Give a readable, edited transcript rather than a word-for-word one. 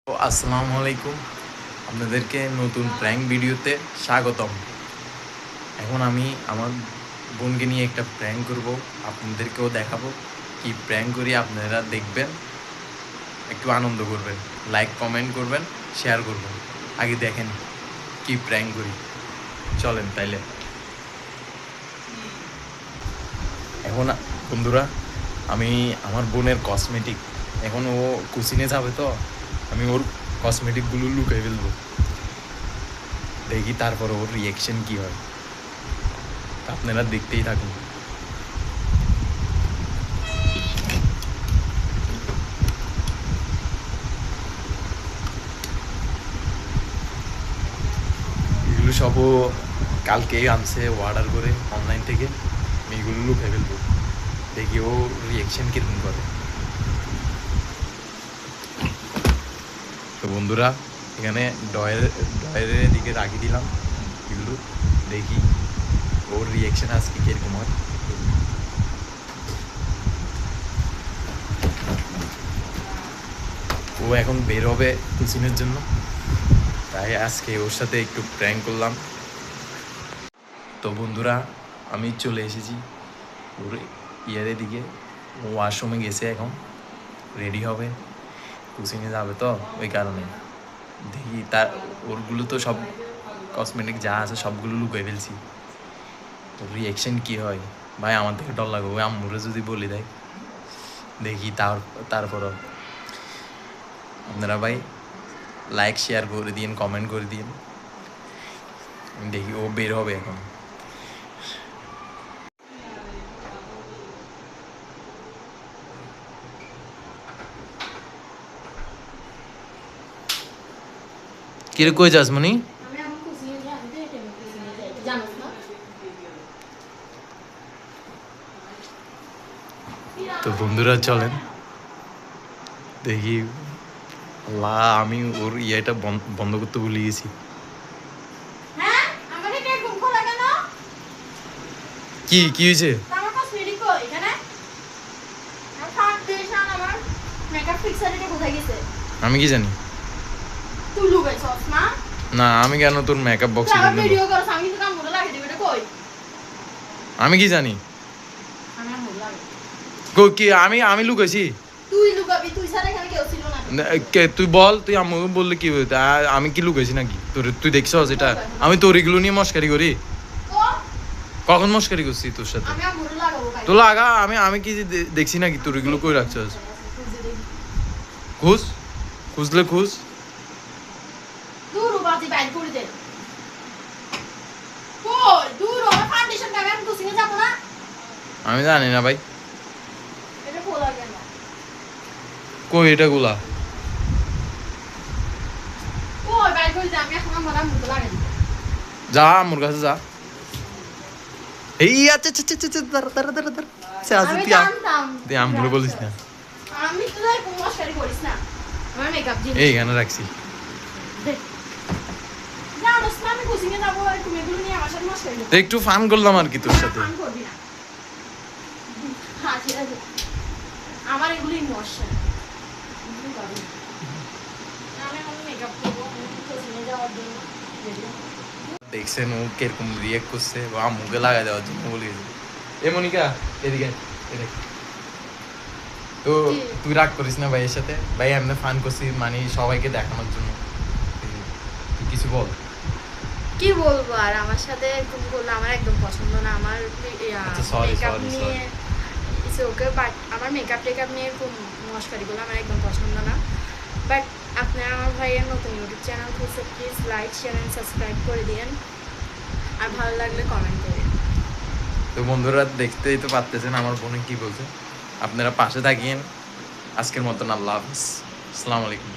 আসসালামু আলাইকুম, আপনাদেরকে নতুন প্র্যাঙ্ক ভিডিওতে স্বাগতম। এখন আমি আমার বোনকে নিয়ে একটা প্র্যাঙ্ক করব, আপনাদেরকেও দেখাবো কি প্র্যাঙ্ক করি। আপনারা দেখবেন, একটু আনন্দ করবেন, লাইক কমেন্ট করবেন, শেয়ার করবেন। আগে দেখেন কি প্র্যাঙ্ক করি, চলেন তাইলে। এখন বন্ধুরা, আমি আমার বোনের কসমেটিক, এখন ও কুচিনে যাবে তো আমি ওর কসমেটিকগুলো লুকাই ফেলবো, দেখি তারপর ওর রিয়েকশন কি হয়। আপনারা দেখতেই থাকুন। এগুলো সবও কালকেই আনছে অর্ডার করে অনলাইন থেকে। আমি এগুলো লুকিয়ে ফেলবো, দেখি ও রিয়েকশন কিরকম করে। তো বন্ধুরা, এখানে ডয়ের দিকে রাখি দিলাম এগুলো, দেখি ওর রিয়েকশন আজকে কিরকম হয়। ও এখন বের হবে কোচিংয়ের জন্য, তাই আজকে ওর সাথে একটু প্র্যাঙ্ক করলাম। তো বন্ধুরা, আমি চলে এসেছি ওর ইয়ারের দিকে। ও ওয়াশরুমে গেছে, এখন রেডি হবে, কোচিংয়ে যাবে তো ওই কারণে। দেখি তার ওরগুলো তো সব কসমেটিক যা আছে সবগুলো লুকিয়ে ফেলছি, ওর রিয়েকশন কী হয়। ভাই আমার থেকে ডর লাগে, ওই আম্মুরে যদি বলে দেয়, দেখি তারপরও আপনারা ভাই লাইক শেয়ার করে দিন, কমেন্ট করে দিন। দেখি ও বের হবে এখন। কিরে কই যাস মনি? তো বন্ধুরা চলেন দেখি। আল্লাহ, আমি ওর ইয়েটা বন্ধ করতে ভুলে গেছি। কি কি হয়েছে? আমি কি জানি? না, আমি কেন তোর মেকআপ বক্সে আমি কি জানি? কি আমি লুকাইছি? তুই বল, তুই আম্মু বললে কি হইতো? আমি কি লুকাইছি নাকি? তুই দেখছস এটা? আমি তোর এগুলো নিয়ে মস্কারি করি? কখন মস্কারি করছি তোর সাথে? তো লাগা, আমি কি দেখছি নাকি তোর এগুলো কই রাখছস? খুঁজ, খুঁজলে খুঁজ। আমি জানি না ভাই, কই এটা গুলা? যা আমার কাছে যা। এই আচ্ছা আচ্ছা আচ্ছা আচ্ছা, দাঁড়া দাঁড়া দাঁড়া দাঁড়া। তুই আম্মুরে বলিস না। এইখানে রাখছি। একটু ফান করলাম আর কি তোর সাথে। আমার এগুলো ইমোশন। দেখছেন ও কিরকম রিয়েক্ট করছে, বা মুখে লাগা দেওয়ার জন্য বলে গেছে। এ মনিকা, এদিকে এদিকে। তো তুই রাগ করিস না ভাইয়ের সাথে, ভাই এমনি ফান করছি, মানে সবাইকে দেখানোর জন্য। তুই কিছু বল। কি বলবো আর, আমার সাথে এরকম করলে আমার একদম পছন্দ না। আমার মেকআপ নিয়ে ইটস ওকে, বাট আমার মেকআপ টেকআপ নিয়ে এরকম মস্কারিগুলো আমার একদম পছন্দ না। বাট আপনারা আমার ভাইয়ের নতুন ইউটিউব চ্যানেল খুলছে, please like share and subscribe করে দিন, আর ভালো লাগলে কমেন্ট করুন। তো বন্ধুরা, দেখতেই তো পারতেছেন আমার বোনে কি বলছে। আপনারা পাশে থাকিয়েন। আজকের মতন আল্লাহ হাফিজ, আসসালামু আলাইকুম।